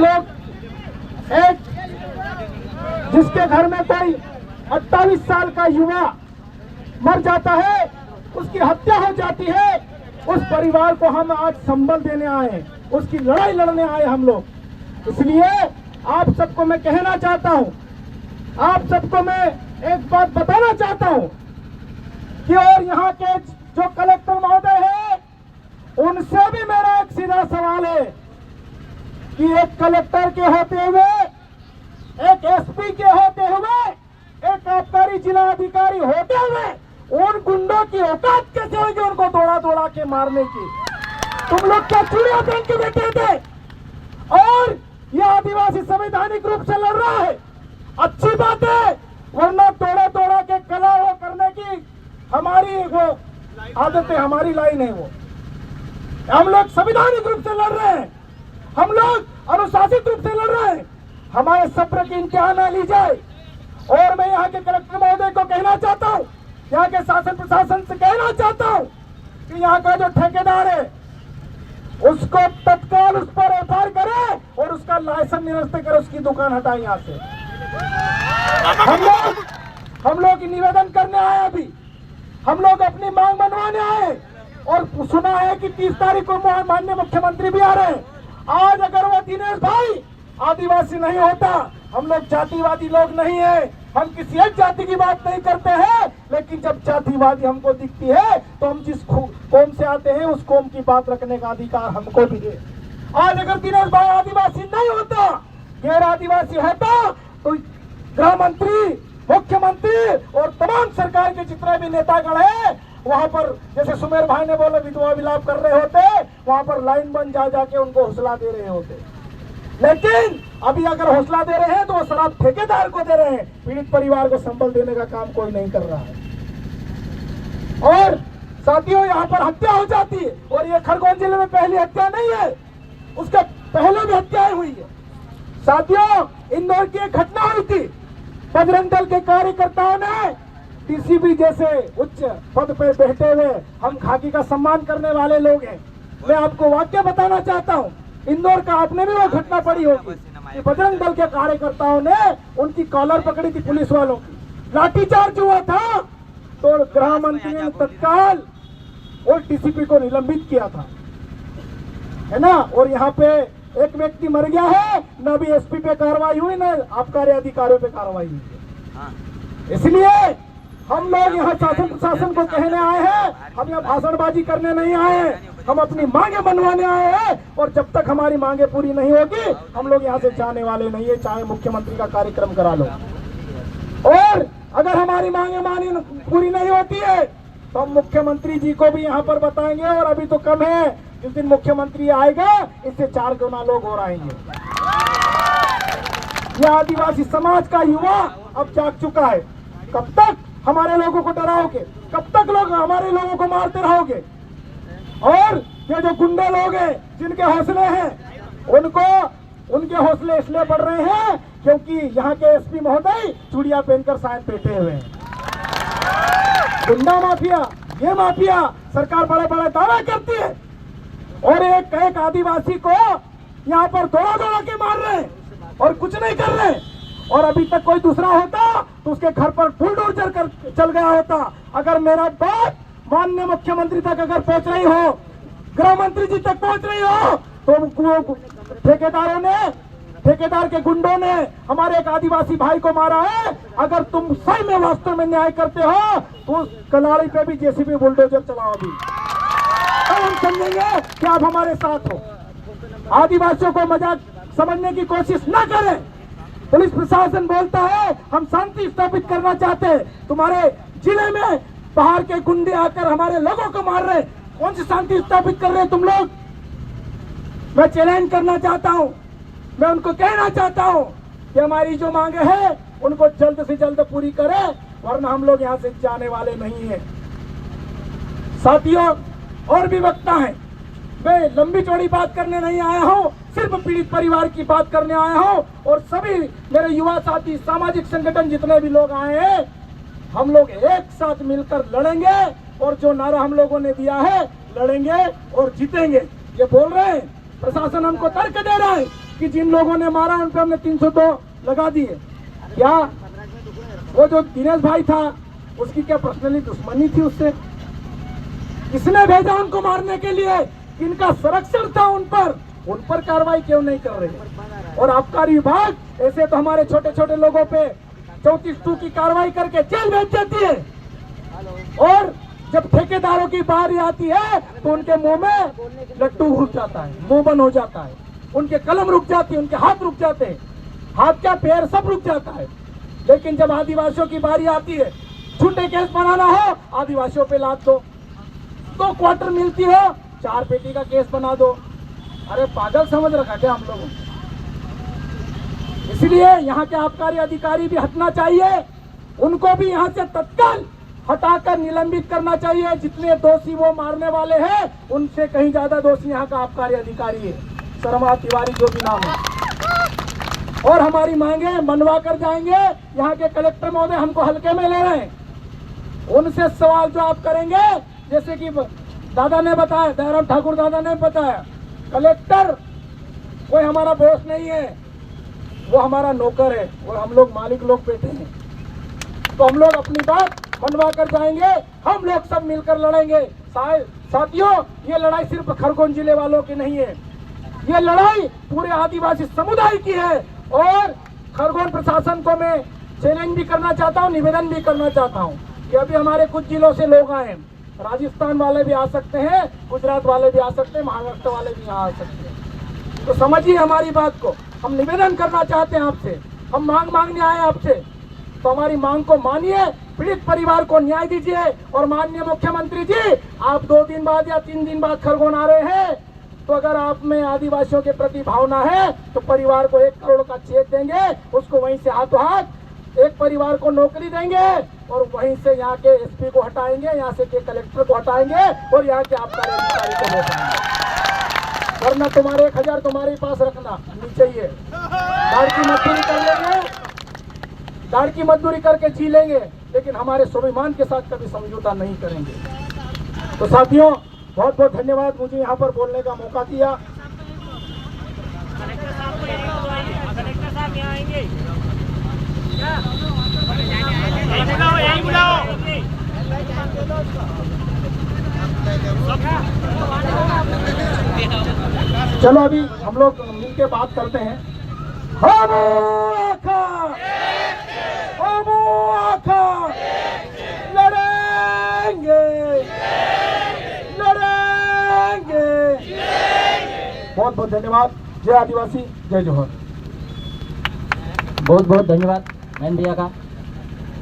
लोग एक जिसके घर में कोई 28 साल का युवा मर जाता है, उसकी हत्या हो जाती है, उस परिवार को हम आज संबल देने आए, उसकी लड़ाई लड़ने आए हम लोग। इसलिए आप सबको मैं कहना चाहता हूं, आप सबको मैं एक बात बताना चाहता हूं कि और यहाँ के जो कलेक्टर महोदय हैं, उनसे भी मेरा एक सीधा सवाल है कि एक कलेक्टर के होते हुए, एक एसपी के होते हुए, एक आबकारी जिला अधिकारी होते हुए उन गुंडों की औकात कैसे होगी उनको दौड़ा दौड़ा के मारने की? तुम लोग क्या चूड़ियां पहन के बैठे थे? और यह आदिवासी संवैधानिक रूप से लड़ रहा है, अच्छी बात है, वरना दौड़ा दौड़ा के कला वो करने की हमारी वो आदत है, हमारी लाइन है वो। हम लोग संवैधानिक रूप से लड़ रहे हैं, हम लोग अनुशासित रूप से लड़ रहे हैं, हमारे सब्र की इम्तिहान ना ली जाए। और मैं यहाँ के कलेक्टर महोदय को कहना चाहता हूँ, यहाँ के शासन प्रशासन से कहना चाहता हूँ कि यहाँ का जो ठेकेदार है उसको तत्काल उस पर एफआईआर करे और उसका लाइसेंस निरस्त करे, उसकी दुकान हटाए यहाँ से। हम लोग निवेदन करने आए, अभी हम लोग अपनी मांग मनवाने आए और सुना है कि 30 तारीख को माननीय मुख्यमंत्री भी आ रहे हैं। आज अगर वो दिनेश भाई आदिवासी नहीं होता, हम लोग जातिवादी लोग नहीं है, हम किसी एक जाति की बात नहीं करते हैं, लेकिन जब जातिवादी हमको दिखती है तो हम जिस कौम से आते हैं उस कौम की बात रखने का अधिकार हमको भी है। आज अगर दिनेश भाई आदिवासी नहीं होता, गैर आदिवासी होता, तो गृह मंत्री, मुख्यमंत्री और तमाम सरकार के जितने भी नेतागण हैं वहां पर, जैसे सुमेर भाई ने बोला, विधवा विलाप कर रहे होते, वहां पर लाइन बन जा जाके उनको हौसला दे रहे होते। लेकिन अभी अगर हौसला दे रहे हैं तो वो शराब ठेकेदार को दे रहे हैं, पीड़ित परिवार को संबल देने का काम कोई नहीं कर रहा है। और साथियों, यहाँ पर हत्या हो जाती है, और ये खरगोन जिले में पहली हत्या नहीं है, उसके पहले भी हत्याएं हुई है। साथियों, इंदौर की एक घटना हुई थी, बजरंग दल के कार्यकर्ताओं ने डीसीपी जैसे उच्च पद पर बैठे हुए, हम खाकी का सम्मान करने वाले लोग हैं, मैं आपको वाक्य बताना चाहता हूँ, इंदौर का आपने भी वो घटना पड़ी होगी कि बजरंग दल के कार्यकर्ताओं ने उनकी कॉलर पकड़ी थी पुलिस वालों की, लाठीचार्ज हुआ था, तो गृह मंत्री ने तत्काल और डीसीपी को निलंबित किया था, है ना। और यहाँ पे एक व्यक्ति मर गया है, न भी एसपी पे कार्रवाई हुई, न आबकारी अधिकारियों पे कार्रवाई हुई। इसलिए हम लोग यहाँ शासन प्रशासन को कहने आए हैं, हम यहाँ भाषणबाजी करने नहीं आए हैं, हम अपनी मांगे मनवाने आए हैं, और जब तक हमारी मांगे पूरी नहीं होगी हम लोग यहाँ से जाने वाले नहीं है, चाहे मुख्यमंत्री का कार्यक्रम करा लो। और अगर हमारी मांगे पूरी नहीं होती है तो हम मुख्यमंत्री जी को भी यहाँ पर बताएंगे, और अभी तो कम है, जिस दिन मुख्यमंत्री आएगा इससे 4 गुना लोग और आएंगे। यह आदिवासी समाज का युवा अब जाग चुका है। कब तक हमारे लोगों को डराओगे, कब तक लोग हमारे लोगों को मारते रहोगे? और ये जो गुंडे लोग हैं जिनके हौसले हैं, उनके हौसले इसलिए बढ़ रहे हैं क्योंकि यहाँ के एसपी महोदय चूड़िया पहनकर शायद बैठे हुए हैं। गुंडा माफिया, ये माफिया, सरकार बड़े बड़े दावे करती है और एक आदिवासी को यहाँ पर दौड़ा दौड़ा के मार रहे हैं और कुछ नहीं कर रहे। और अभी तक कोई दूसरा होता तो उसके घर पर बुलडोजर कर चल गया होता। अगर मेरा बात माननीय मुख्यमंत्री तक अगर पहुंच रही हो, गृह मंत्री जी तक पहुंच रही हो, तो ठेकेदार के गुंडों ने हमारे एक आदिवासी भाई को मारा है। अगर तुम सही में वास्तव में न्याय करते हो तो कलाड़ी पे भी जेसीबी बुलडोजर चलाओ अभी, हम समझेंगे कि आप हमारे साथ हो। आदिवासियों को मजाक समझने की कोशिश न करें। पुलिस प्रशासन बोलता है हम शांति स्थापित करना चाहते हैं, तुम्हारे जिले में बाहर के गुंडे आकर हमारे लोगों को मार रहे, कौन सी शांति स्थापित कर रहे तुम लोग? मैं चैलेंज करना चाहता हूं, मैं उनको कहना चाहता हूं कि हमारी जो मांगे हैं उनको जल्द से जल्द पूरी करें, वरना हम लोग यहां से जाने वाले नहीं हैं। साथियों, और भी वक्ता हैं, मैं लंबी चौड़ी बात करने नहीं आया हूं, सिर्फ पीड़ित परिवार की बात करने आया हूं। और सभी मेरे युवा साथी, सामाजिक संगठन जितने भी लोग आए हैं, हम लोग एक साथ मिलकर लड़ेंगे और जो नारा हम लोगों ने दिया है, लड़ेंगे और जीतेंगे। ये बोल रहे हैं, प्रशासन हमको तर्क दे रहा है कि जिन लोगों ने मारा उन पे हमने 302 लगा दिए। क्या वो जो दिनेश भाई था उसकी क्या पर्सनली दुश्मनी थी उससे? किसने भेजा उनको मारने के लिए? किनका संरक्षण था उन पर कार्रवाई क्यों नहीं कर रहे? और आबकारी विभाग ऐसे तो हमारे छोटे छोटे लोगों पे 34(2) की कार्रवाई करके जेल भेज देती है, और जब ठेकेदारों की बारी आती है तो उनके मुंह में लट्टू घुस जाता है, मुंह बंद हो जाता है, उनके कलम रुक जाती है, उनके हाथ रुक जाते हैं, हाथ क्या पैर सब रुक जाता है। लेकिन जब आदिवासियों की बारी आती है, झूठे केस बनाना हो आदिवासियों पे लाद दो, 2 क्वार्टर मिलती हो 4 पेटी का केस बना दो। अरे पागल समझ रखा क्या हम लोगों को? इसलिए यहाँ के आबकारी अधिकारी भी हटना चाहिए, उनको भी यहाँ से तत्काल हटाकर निलंबित करना चाहिए। जितने दोषी वो मारने वाले हैं उनसे कहीं ज्यादा दोषी यहाँ का आबकारी अधिकारी है, शर्मा तिवारी जो भी नाम है। और हमारी मांगे मनवा कर जाएंगे। यहाँ के कलेक्टर महोदय हमको हल्के में ले रहे हैं, उनसे सवाल जो आप करेंगे, जैसे कि दादा ने बताया, दयाराम ठाकुर दादा ने बताया, कलेक्टर कोई हमारा बॉस नहीं है, वो हमारा नौकर है, और हम लोग मालिक लोग बैठे हैं। तो हम लोग अपनी बात मनवा कर जाएंगे, हम लोग सब मिलकर लड़ेंगे। साथियों, ये लड़ाई सिर्फ खरगोन जिले वालों की नहीं है, ये लड़ाई पूरे आदिवासी समुदाय की है। और खरगोन प्रशासन को मैं चैलेंज भी करना चाहता हूँ, निवेदन भी करना चाहता हूँ कि अभी हमारे कुछ जिलों से लोग आए हैं, राजस्थान वाले भी आ सकते हैं, गुजरात वाले भी आ सकते हैं, महाराष्ट्र वाले भी यहाँ आ सकते हैं। तो समझिए हमारी बात को, हम निवेदन करना चाहते हैं आपसे, हम मांगने आए आपसे, तो हमारी मांग को मानिए, पीड़ित परिवार को न्याय दीजिए। और माननीय मुख्यमंत्री जी, आप 2 दिन बाद या 3 दिन बाद खरगोन आ रहे हैं, तो अगर आप में आदिवासियों के प्रति भावना है तो परिवार को 1 करोड़ का चेक देंगे, उसको वहीं से हाथों हाथ एक परिवार को नौकरी देंगे, और वहीं से यहाँ के एसपी को हटाएंगे, यहाँ से के कलेक्टर को हटाएंगे, और यहाँ के आबकारी अधिकारी को हटाएंगे। वरना तुम्हारे 1000 तुम्हारे पास रखना नहीं चाहिए, दाढ़ की मजदूरी कर लेंगे, दाढ़ की मजदूरी करके जी लेंगे, लेकिन हमारे स्वाभिमान के साथ कभी समझौता नहीं करेंगे। तो साथियों, बहुत बहुत धन्यवाद मुझे यहाँ पर बोलने का मौका दिया। कलेक्टर साहब यहाँ आएंगे क्या? चलो अभी हम लोग मिलके बात करते हैं। हम आखा लड़ेंगे, बहुत बहुत धन्यवाद। जय आदिवासी, जय जोहर। बहुत बहुत धन्यवाद मैन भैया का।